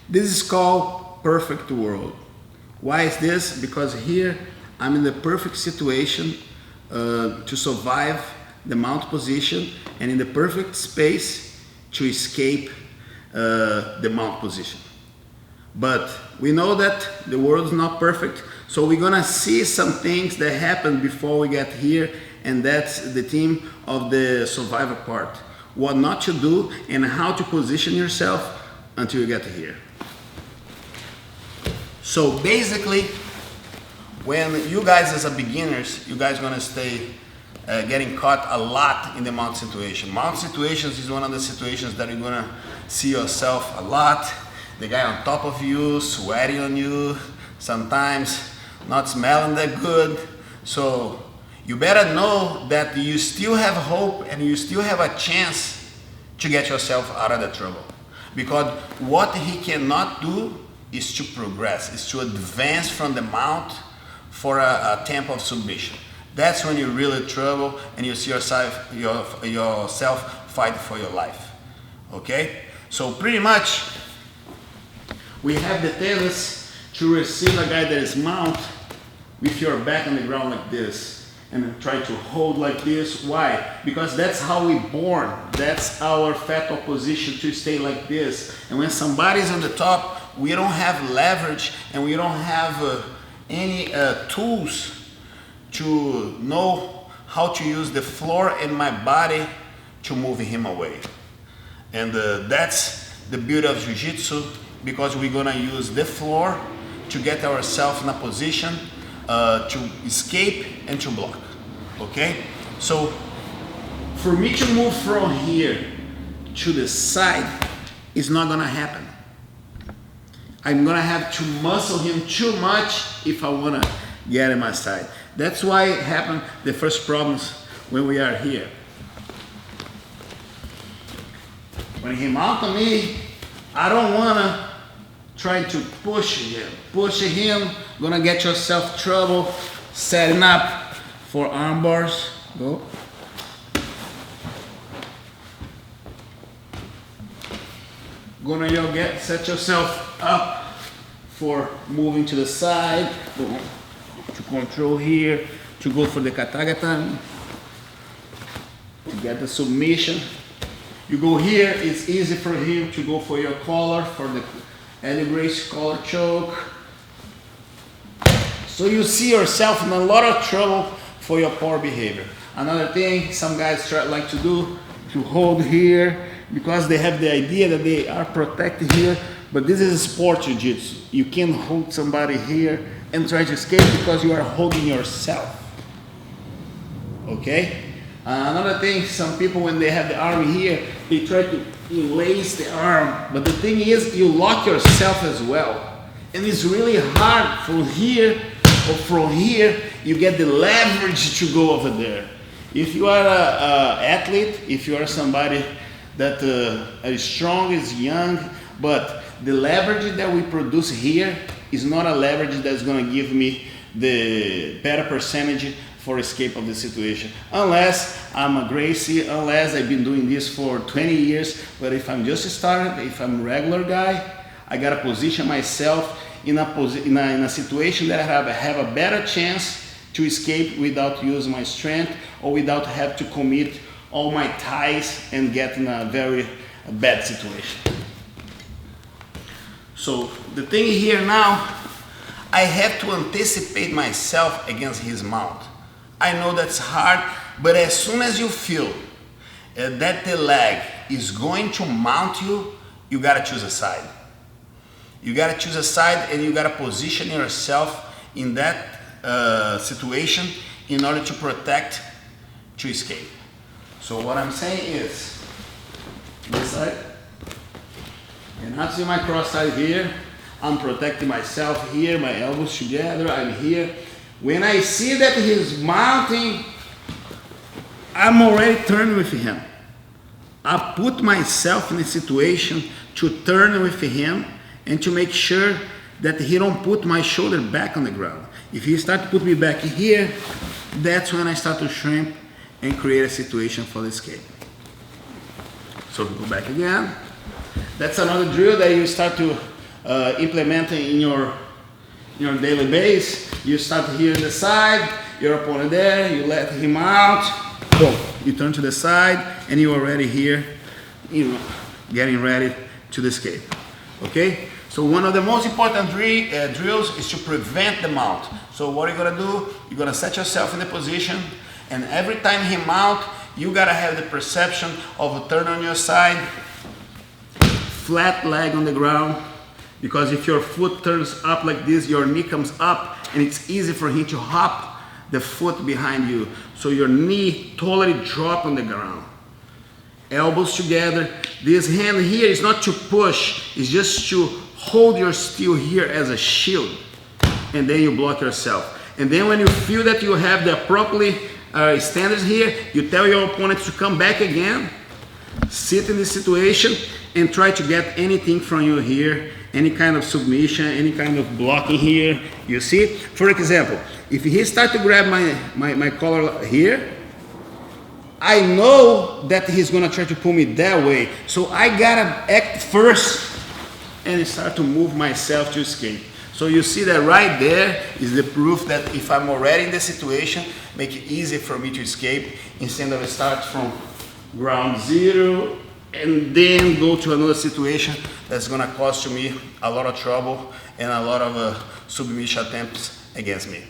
This is called perfect world. Why is this? Because here I'm in the perfect situation to survive the mount position and in the perfect space to escape the mount position. But we know that the world is not perfect, so we're gonna see some things that happen before we get here, and that's the theme of the survival part. What not to do and how to position yourself until you get here. So basically, when you guys as a beginners, you guys gonna stay getting caught a lot in the mount situation. Mount situations is one of the situations that you're gonna see yourself a lot. The guy on top of you, sweaty on you, sometimes not smelling that good. So you better know that you still have hope and you still have a chance to get yourself out of the trouble. Because what he cannot do is to progress, is to advance from the mount for a tempo of submission. That's when you're really in trouble and you see yourself fight for your life. Okay? So pretty much, we have the tendency to receive a guy that is mount with your back on the ground like this and try to hold like this. Why? Because that's how we're born. That's our fetal position, to stay like this. And when somebody's on the top, we don't have leverage and we don't have any tools to know how to use the floor and my body to move him away. And that's the beauty of Jiu Jitsu, because we're gonna use the floor to get ourselves in a position to escape and to block. Okay? So for me to move from here to the side is not gonna happen. I'm gonna have to muscle him too much if I wanna get in my side. That's why it happened the first problems when we are here. When he mounted me, I don't wanna try to push him. Push him, gonna get yourself trouble. Setting up for arm bars. Go. Gonna set yourself up for moving to the side. To control here, to go for the katagatan, to get the submission. You go here, it's easy for him to go for your collar, for the elebrace collar choke. So you see yourself in a lot of trouble for your poor behavior. Another thing some guys like to do, to hold here, because they have the idea that they are protected here, but this is sport jiu-jitsu. You can't hold somebody here and try to escape because you are holding yourself. Okay? Another thing, some people when they have the arm here, they try to lace the arm, but the thing is you lock yourself as well. And it's really hard from here or from here, you get the leverage to go over there. If you are an athlete, if you are somebody that is strong, is young, but the leverage that we produce here is not a leverage that's going to give me the better percentage for escape of the situation. Unless I'm a Gracie, unless I've been doing this for 20 years. But if I'm just starting, if I'm a regular guy, I got to position myself in a situation that I have a better chance to escape without using my strength or without have to commit all my ties and get in a very bad situation. So the thing here now, I have to anticipate myself against his mount. I know that's hard, but as soon as you feel that the leg is going to mount you, you gotta choose a side. You gotta choose a side and you gotta position yourself in that situation in order to protect, to escape. So what I'm saying is, this side, and not see my cross side here. I'm protecting myself here, my elbows together, I'm here. When I see that he's mounting, I'm already turning with him. I put myself in a situation to turn with him and to make sure that he don't put my shoulder back on the ground. If he start to put me back here, that's when I start to shrimp and create a situation for the escape. So go back again. That's another drill that you start to implement in your daily base. You start here on the side, your opponent there, you let him out, boom, you turn to the side, and you're already here, getting ready to escape. Okay? So one of the most important drills is to prevent the mount. So what you're gonna do, you're gonna set yourself in the position, and every time he mount, you gotta have the perception of a turn on your side, flat leg on the ground, because if your foot turns up like this, your knee comes up, and it's easy for him to hop the foot behind you. So your knee totally drop on the ground. Elbows together. This hand here is not to push, it's just to hold your steel here as a shield, and then you block yourself. And then when you feel that you have the appropriate standards here, you tell your opponent to come back again, sit in this situation, and try to get anything from you here, any kind of submission, any kind of blocking here. You see? For example, if he starts to grab my collar here, I know that he's gonna try to pull me that way. So I gotta act first and start to move myself to escape. So you see that right there is the proof that if I'm already in the situation, make it easy for me to escape instead of start from ground zero and then go to another situation that's gonna cost me a lot of trouble and a lot of submission attempts against me.